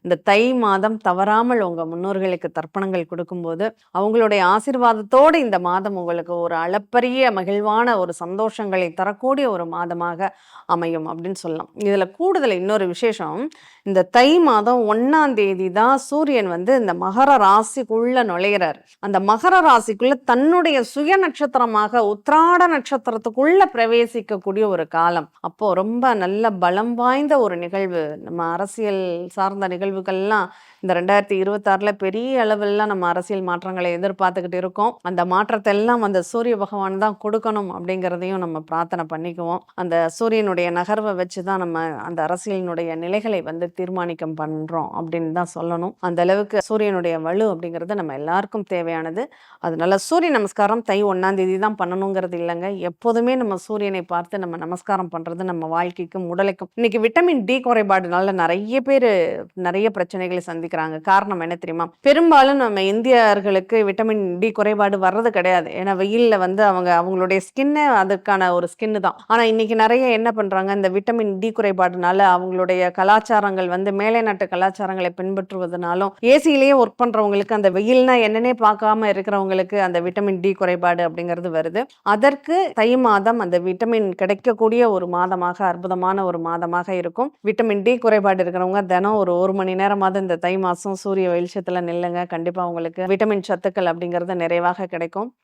இந்த தை மாதம் தவறாமல் உங்க முன்னோர்களுக்கு தர்ப்பணங்கள் கொடுக்கும்போது அவங்களுடைய ஆசீர்வாதத்தோடு இந்த மாதம் உங்களுக்கு ஒரு அளப்பரிய மகிழ்வான ஒரு சந்தோஷங்களை தரக்கூடிய ஒரு மாதமாக அமையும் அப்படின்னு சொல்லலாம். இதுல கூடுதல் இன்னொரு விசேஷம், இந்த தை மாதம் 1ஆம் தேதி தான் சூரியன் வந்து இந்த மகர ராசிக்குள்ள நுழையிறார். அந்த மகர ராசிக்குள்ள தன்னுடைய சுய நட்சத்திரமாக உத்திராட நட்சத்திரத்துக்குள்ள பிரவேசிக்கக்கூடிய ஒரு காலம். அப்போ ரொம்ப நல்ல பலம் வாய்ந்த ஒரு நிகழ்வு. நம்ம அரசியல் சார்ந்த நிகழ்வுகள்லாம் இந்த 2026ல பெரிய அளவுலாம் நம்ம அரசியல் மாற்றங்களை எதிர்பார்த்துக்கிட்டு இருக்கோம். அந்த மாற்றத்தை எல்லாம் அந்த சூரிய பகவான் தான் கொடுக்கணும் அப்படிங்கிறதையும் நம்ம பிரார்த்தனை பண்ணிக்குவோம். அந்த சூரியனுடைய நகர்வை வச்சு தான் நம்ம அந்த அரசியலினுடைய நிலைகளை வந்து தீர்மானிக்கம் பண்றோம் அப்படின்னு தான் சொல்லணும். அந்த அளவுக்கு சூரியனுடைய வலு அப்படிங்கிறது நம்ம எல்லாருக்கும் தேவையானது. அதனால சூரிய நமஸ்காரம் தை 1ஆம் தேதி தான் பண்ணணுங்கிறது இல்லைங்க. எப்போதுமே நம்ம சூரியனை பார்த்து நம்ம நமஸ்காரம் பண்றது நம்ம வாழ்க்கைக்கும் உடலுக்கும். இன்னைக்கு விட்டமின் டி குறைபாடுனால நிறைய பேர் நிறைய பிரச்சனைகளை சந்திக்கிறாங்க. காரணம் என்ன தெரியுமா? பெரும்பாலும் நம்ம இந்தியர்களுக்கு விட்டமின் டி குறைபாடு வர்றது கிடையாது. ஏன்னா வெயில்ல வந்து அவங்களுடைய ஸ்கின்னே அதுக்கான ஒரு ஸ்கின்னு தான். ஆனா இன்னைக்கு நிறைய என்ன பண்றாங்க, இந்த விட்டமின் டி குறைபாடுனால அவங்களுடைய கலாச்சாரங்கள் வந்து மேலை நாட்டு கலாச்சாரங்களை பின்பற்றுவதனாலும், ஏசியிலேயே ஒர்க் பண்றவங்களுக்கு அந்த வெயில்னா என்னன்னே பார்க்காம இருக்கிறவங்களுக்கு அந்த விட்டமின் டி குறைபாடு அப்படிங்கிறது வருது. அதற்கு தை மாதம் அந்த விட்டமின் கிடைக்கக்கூடிய ஒரு மாதமாக, அற்புதமான ஒரு மாதமாக இருக்கும். விட்டமின் டி குறைபாடு இருக்கிறவங்க தினம் ஒரு மணி நேரமாவது இந்த தை மாசம் சூரிய வெளிச்சத்துல நில்லுங்க. கண்டிப்பா உங்களுக்கு விட்டமின் சத்துக்கள் அப்படிங்கிறது நிறைவாக கிடைக்கும்.